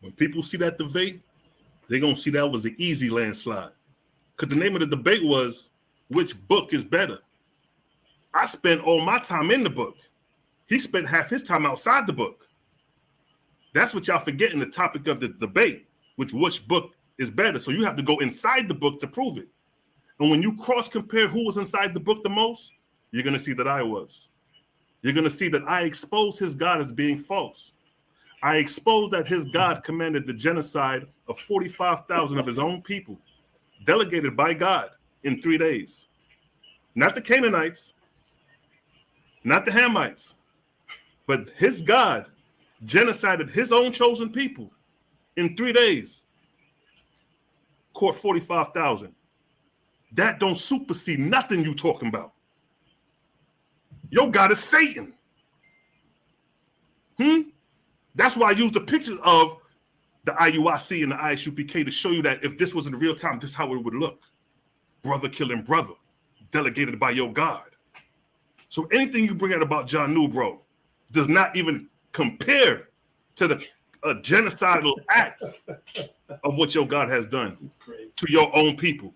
When people see that debate, they're going to see that was an easy landslide. Because the name of the debate was, which book is better? I spent all my time in the book. He spent half his time outside the book. That's what y'all forgetting, the topic of the debate, which book is better. So you have to go inside the book to prove it. And when you cross-compare who was inside the book the most, you're going to see that I was. You're going to see that I exposed his God as being false. I exposed that his God commanded the genocide of 45,000 of his own people, delegated by God in 3 days. Not the Canaanites, not the Hamites, but his God genocided his own chosen people in 3 days. Caught 45,000. That don't supersede nothing you talking about. Your God is Satan. That's why I used the pictures of the IUIC and the ISUPK to show you that if this was in real time, this is how it would look. Brother killing brother, delegated by your God. So anything you bring out about John New, bro, does not even compare to the genocidal act of what your God has done to your own people.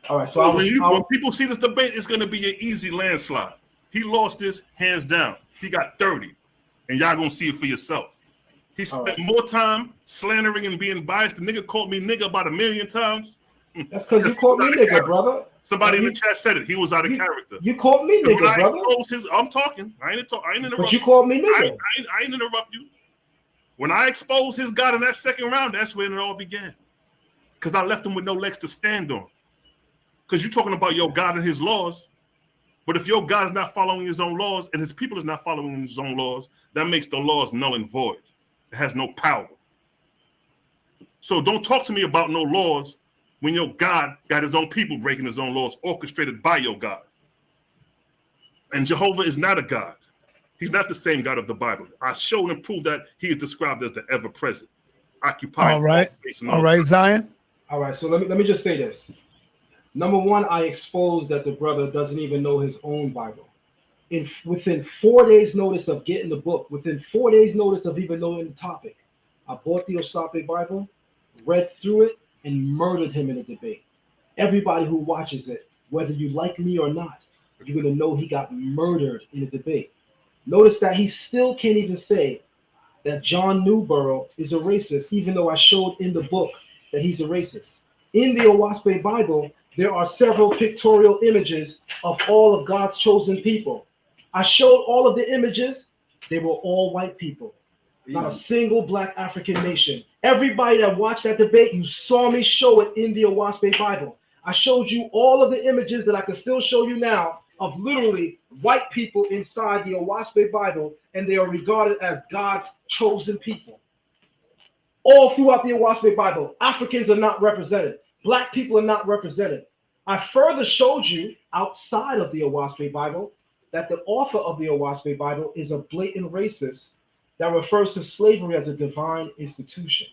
All right, so when people see this debate, it's going to be an easy landslide. He lost this hands down. He got 30, and y'all going to see it for yourself. He spent more time slandering and being biased. The nigga called me nigga about 1 million times. That's because you called me nigga, brother. Somebody in the chat said it. He was out of character. You called me nigga, brother. I'm talking. I ain't interrupt. But you called me nigga. I ain't interrupt you. When I exposed his God in that second round, that's when it all began. Because I left him with no legs to stand on. Because you're talking about your God and his laws. But if your God is not following his own laws and his people is not following his own laws, that makes the laws null and void. It has no power. So don't talk to me about no laws when your God got his own people breaking his own laws orchestrated by your God. And Jehovah is not a God. He's not the same God of the Bible. I showed and proved that he is described as the ever-present, occupying. All right, Zion. All right, so let me just say this. Number one, I exposed that the brother doesn't even know his own Bible. Within 4 days' notice of getting the book, within 4 days' notice of even knowing the topic, I bought the Oahspe Bible, read through it, and murdered him in a debate. Everybody who watches it, whether you like me or not, you're going to know he got murdered in a debate. Notice that he still can't even say that John Newborough is a racist, even though I showed in the book that he's a racist. In the Oahspe Bible, there are several pictorial images of all of God's chosen people. I showed all of the images. They were all white people. Not a single black African nation. Everybody that watched that debate, you saw me show it in the Oahspe Bible. I showed you all of the images that I can still show you now of literally white people inside the Oahspe Bible, and they are regarded as God's chosen people. All throughout the Oahspe Bible, Africans are not represented. Black people are not represented. I further showed you outside of the Oahspe Bible that the author of the Oahspe Bible is a blatant racist that refers to slavery as a divine institution.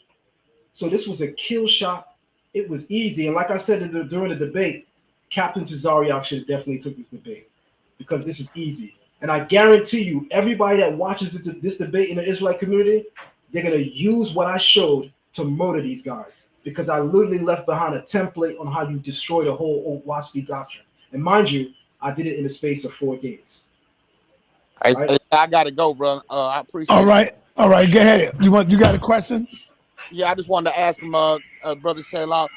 So this was a kill shot. It was easy. And like I said during the debate, Captain Tazariak should have definitely took this debate because this is easy. And I guarantee you, everybody that watches this debate in the Israelite community, they're going to use what I showed to murder these guys because I literally left behind a template on how you destroy the whole Oahspe doctrine. And mind you, I did it in the space of 4 days. Right? I got to go, bro. I appreciate it. All right, go ahead. You got a question? Yeah, I just wanted to ask him, Brother Selah.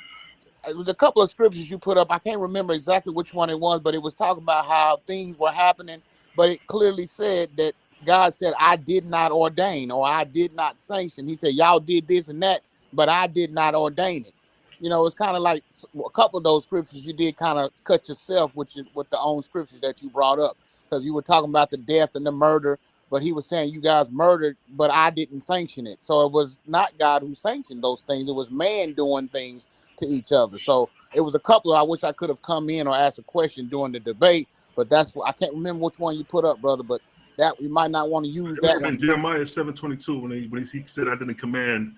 It was a couple of scriptures you put up. I can't remember exactly which one it was, but it was talking about how things were happening. But it clearly said that God said, I did not ordain or I did not sanction. He said, y'all did this and that, but I did not ordain it. You know, it's kind of like a couple of those scriptures you did kind of cut yourself with the own scriptures that you brought up, because you were talking about the death and the murder, but he was saying you guys murdered, but I didn't sanction it. So it was not God who sanctioned those things. It was man doing things to each other. So it was a couple of, I wish I could have come in or asked a question during the debate, but that's what I can't remember which one you put up, brother, but that we might not want to use that one. Jeremiah 7:22 when he said I didn't command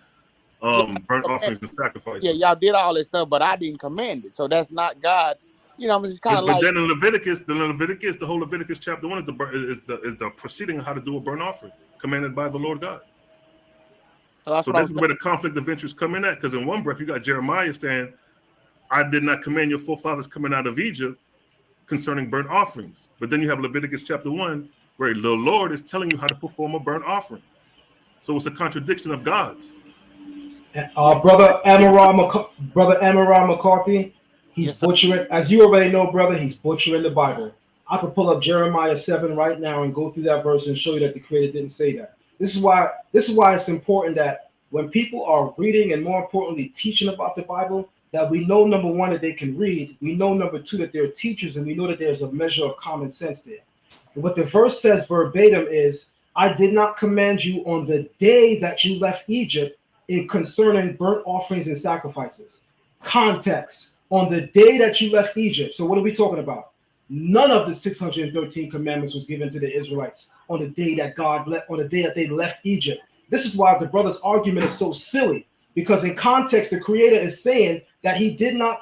burnt offerings and sacrifices. Yeah, y'all did all that stuff, but I didn't command it. So that's not God you know, it's kind of But like. then in Leviticus, the whole Leviticus chapter 1 is the proceeding of how to do a burnt offering, commanded by the Lord God. So that's where the conflict of interest come in at, because in one breath you got Jeremiah saying, I did not command your forefathers coming out of Egypt concerning burnt offerings. But then you have Leviticus chapter 1, where the Lord is telling you how to perform a burnt offering. So it's a contradiction of God's. Brother Amaral McCarthy, he's butchering, as you already know, brother, he's butchering the Bible. I could pull up Jeremiah 7 right now and go through that verse and show you that the Creator didn't say that. This is why it's important that when people are reading and more importantly teaching about the Bible, that we know, number one, that they can read. We know, number two, that they're teachers, and we know that there's a measure of common sense there. And what the verse says verbatim is, I did not command you on the day that you left Egypt in concerning burnt offerings and sacrifices. Context, on the day that you left Egypt. So what are we talking about? None of the 613 commandments was given to the Israelites on the day that they left Egypt. This is why the brother's argument is so silly, because in context, the Creator is saying that he did not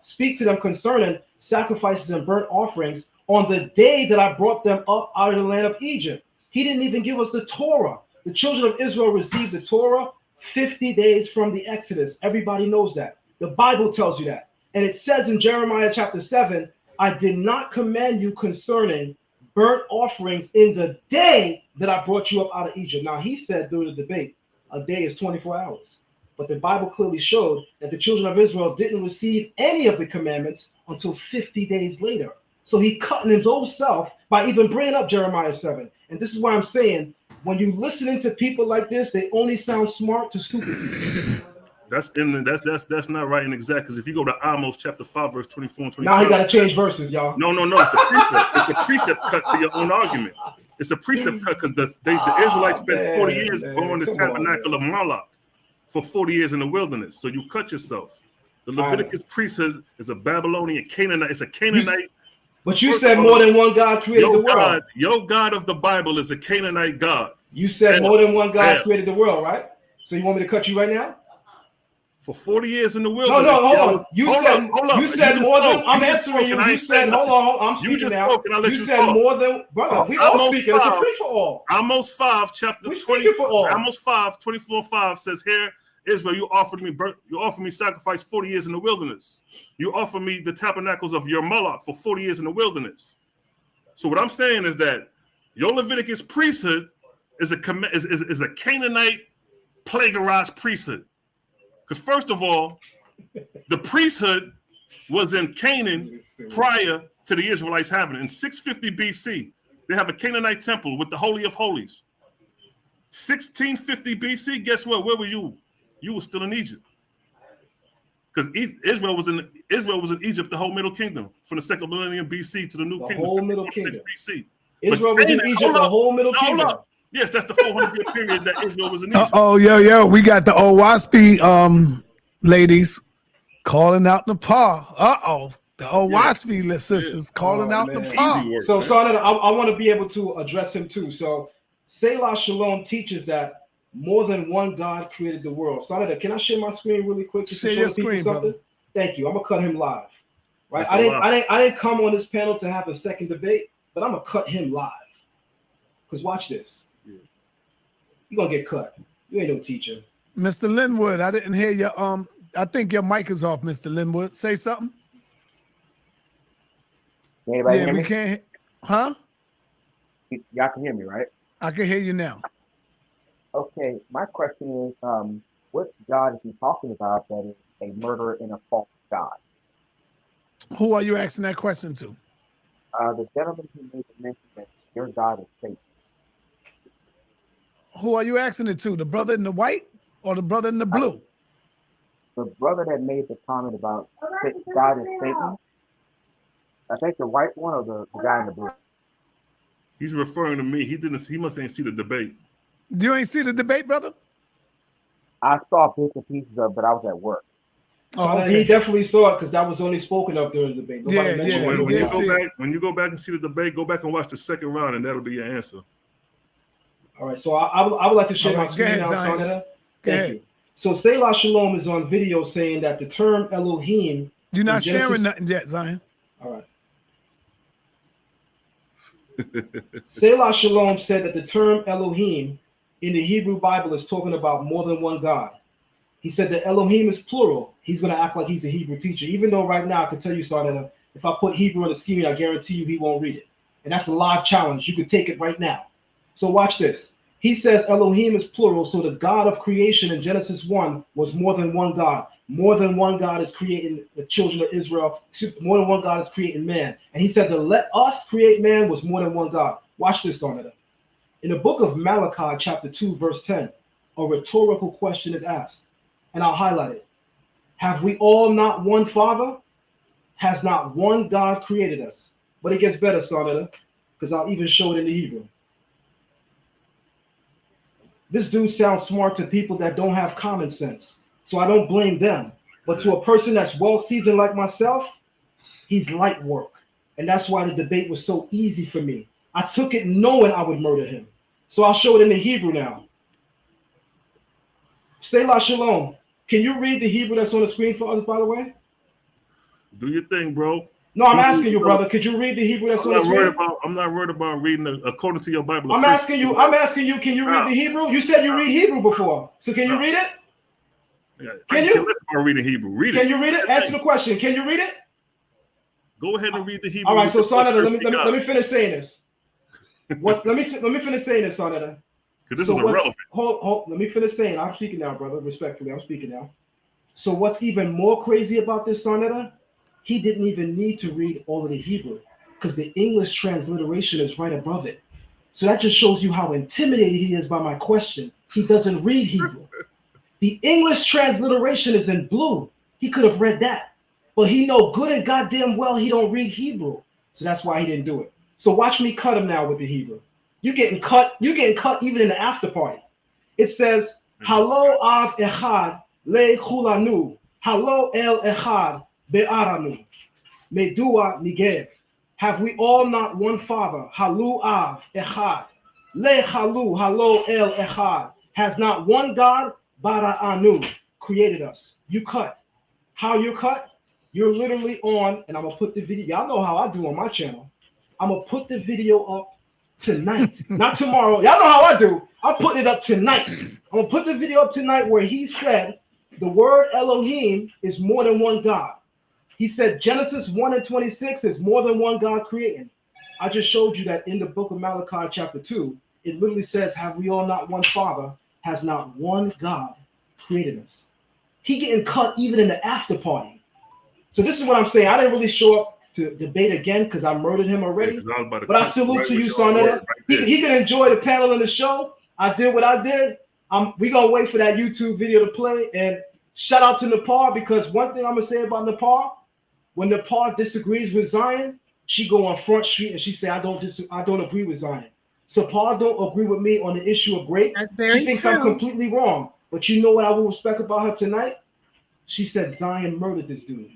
speak to them concerning sacrifices and burnt offerings on the day that I brought them up out of the land of Egypt. He didn't even give us the Torah. The children of Israel received the Torah 50 days from the Exodus. Everybody knows that. The Bible tells you that. And it says in Jeremiah chapter 7, I did not command you concerning burnt offerings in the day that I brought you up out of Egypt. Now, he said during the debate, a day is 24 hours. But the Bible clearly showed that the children of Israel didn't receive any of the commandments until 50 days later. So he cutting his own self by even bringing up Jeremiah 7. And this is why I'm saying, when you listening to people like this, they only sound smart to stupid people. That's not right and exact, because if you go to Amos chapter 5, verse 24 and 25. Now he got to change verses, y'all. No. It's a precept. It's a precept cut to your own argument. It's a precept cut because the Israelites spent 40 years going to the tabernacle of Moloch for 40 years in the wilderness. So you cut yourself. The Leviticus priesthood is a Babylonian Canaanite. It's a Canaanite. But you said more than one God created the world. Your God of the Bible is a Canaanite God. You said more than one God created the world, right? So you want me to cut you right now? For 40 years in the wilderness. No, hold on. You said more than. I'm answering you. You said, hold on. I'm speaking now. You said more than. Brother, we all speaking. It's a free for all. Amos 5, chapter 20. Amos 5, 24 and 5 says here, Israel, you offered me sacrifice 40 years in the wilderness. You offered me the tabernacles of your Moloch for 40 years in the wilderness. So what I'm saying is that your Leviticus priesthood is a Canaanite plagiarized priesthood. Because first of all, the priesthood was in Canaan prior to the Israelites having it. In 650 BC, they have a Canaanite temple with the Holy of Holies. 1650 BC, guess what? Where were you? You were still in Egypt. Because Israel was in Egypt, the whole Middle Kingdom, from the second millennium BC to the New Kingdom, whole Middle Kingdom. BC. Israel was in Egypt, the whole Middle Kingdom. Yes, that's the 400-year period that Israel was in Egypt. We got the Oahspe ladies calling out Nepal. The Oahspe sisters calling out Nepal. So I want to be able to address him too. So Selah Shalom teaches that more than one God created the world. Sonata, can I share my screen really quick? Share your screen, brother. Thank you. I'm gonna cut him live. Right. I didn't come on this panel to have a second debate, but I'm gonna cut him live. Because watch this. You're gonna get cut. You ain't no teacher. Mr. Linwood, I didn't hear your I think your mic is off, Mr. Linwood. Say something. Anybody hear me? We can't. Huh? Y'all can hear me, right? I can hear you now. Okay, my question is, what God is he talking about that is a murderer and a false God? Who are you asking that question to? The gentleman who made the mention that your God is Satan. Who are you asking it to? The brother in the white or the brother in the blue? The brother that made the comment about God is Satan. I think the white one or the guy in the blue. He's referring to me. He must ain't see the debate. You ain't see the debate, brother? I saw bits and pieces of it, but I was at work. Oh, okay. He definitely saw it because that was only spoken of during the debate. When you go back and see the debate, go back and watch the second round, and that'll be your answer. All right, so I would like to share my screen now, Sonata. Thank you. So Selah Shalom is on video saying that the term Elohim. You're not sharing nothing yet, Zion. All right. Selah Shalom said that the term Elohim in the Hebrew Bible is talking about more than one God. He said that Elohim is plural. He's going to act like he's a Hebrew teacher, even though right now I can tell you, Sarnetta, if I put Hebrew in the scheme, I guarantee you he won't read it. And that's a live challenge. You can take it right now. So watch this. He says Elohim is plural, so the God of creation in Genesis 1 was more than one God. More than one God is creating the children of Israel. More than one God is creating man. And he said to let us create man was more than one God. Watch this, Sarnetta. In the book of Malachi, chapter 2, verse 10, a rhetorical question is asked. And I'll highlight it. Have we all not one Father? Has not one God created us? But it gets better, Sarnetta, because I'll even show it in the Hebrew. This dude sounds smart to people that don't have common sense, so I don't blame them. But to a person that's well-seasoned like myself, he's light work. And that's why the debate was so easy for me. I took it knowing I would murder him. So I'll show it in the Hebrew now. Selah Shalom. Can you read the Hebrew that's on the screen for us, by the way? Do your thing, bro. No, I'm asking you, brother. Could you read the Hebrew that's on the screen? I'm not worried about reading according to your Bible. I'm asking you, can you read the Hebrew? You said you read Hebrew before. So can you read it? Yeah, can you? Listen about reading Hebrew. Read it. Can you read it? Answer the question. Can you read it? Go ahead and read the Hebrew. All right, so Sarnetta, let me finish saying this. Let me finish saying this, Sarnetta. Because this is irrelevant. Hold, let me finish saying. I'm speaking now, brother. Respectfully, I'm speaking now. So what's even more crazy about this, Sarnetta? He didn't even need to read all of the Hebrew because the English transliteration is right above it. So that just shows you how intimidated he is by my question. He doesn't read Hebrew. The English transliteration is in blue. He could have read that, but he know good and goddamn well he don't read Hebrew. So that's why he didn't do it. So watch me cut him now with the Hebrew. You're getting cut even in the after party. It says, Halo av echad le chulanu, Halo el echad be'aranu, medua nigev. Have we all not one Father? Halu av echad, le halu, halo el echad. Has not one God, bara'anu, created us. You cut. How you cut? You're literally on, and I'm going to put the video. Y'all know how I do on my channel. I'm going to put the video up tonight, not tomorrow. Y'all know how I do. I'm putting it up tonight. I'm going to put the video up tonight where he said the word Elohim is more than one God. He said Genesis 1:26 is more than one God creating. I just showed you that in the book of Malachi chapter 2, it literally says, have we all not one Father? Has not one God created us? He getting cut even in the after party. So this is what I'm saying. I didn't really show up to debate again because I murdered him already. But I salute to you, Sarnetta. He can enjoy the panel and the show. I did what I did. We're going to wait for that YouTube video to play. And shout out to Nepal, because one thing I'm going to say about Nepal, when Nepal disagrees with Zion, she go on Front Street and she say, I don't agree with Zion. So Paul don't agree with me on the issue of grape. That's very She thinks true. I'm completely wrong. But you know what I will respect about her tonight? She said Zion murdered this dude.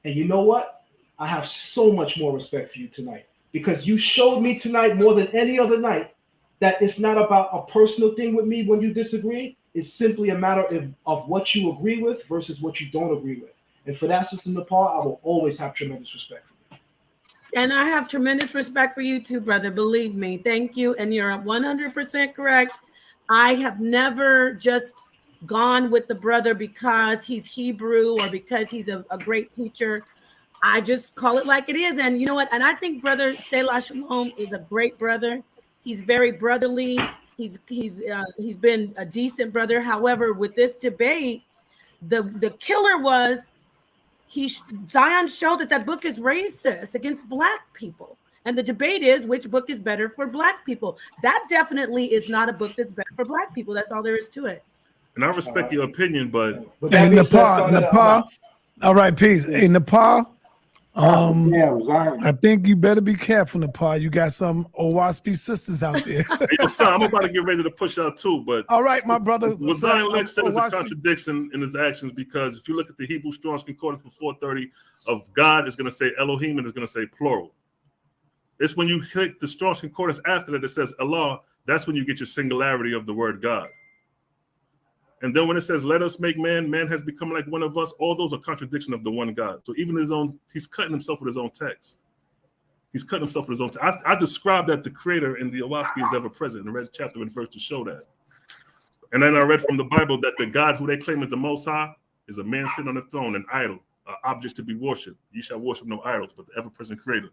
And you know what? I have so much more respect for you tonight, because you showed me tonight more than any other night that it's not about a personal thing with me when you disagree. It's simply a matter of what you agree with versus what you don't agree with. And for that, Sister Nepal, I will always have tremendous respect for you. And I have tremendous respect for you too, brother. Believe me. Thank you. And you're 100% correct. I have never just gone with the brother because he's Hebrew or because he's a great teacher. I just call it like it is. And you know what? And I think Brother Selah Shalom is a great brother. He's very brotherly. He's been a decent brother. However, with this debate, the killer was Zion showed that book is racist against Black people. And the debate is which book is better for Black people. That definitely is not a book that's better for Black people. That's all there is to it. And I respect your opinion, but hey, Nepal. All right, peace. Hey, Nepal. I think you better be careful, Nepal. You got some Oahspe sisters out there. Hey, yo, son, I'm about to get ready to push out too, but all right, my brother. What Zion Lexx says is a contradiction in his actions, because if you look at the Hebrew Strong's Concordance for 430 of God, it's going to say Elohim and it's going to say plural. It's when you click the Strong's Concordance after that, it says Allah. That's when you get your singularity of the word God. And then when it says, let us make man, man has become like one of us, all those are contradiction of the one God. So even he's cutting himself with his own text. He's cutting himself with his own text. I described that the creator in the Oahspe is ever present and read chapter and verse to show that. And then I read from the Bible that the God who they claim is the Most High is a man sitting on a throne, an idol, an object to be worshipped. You shall worship no idols, but the ever-present creator.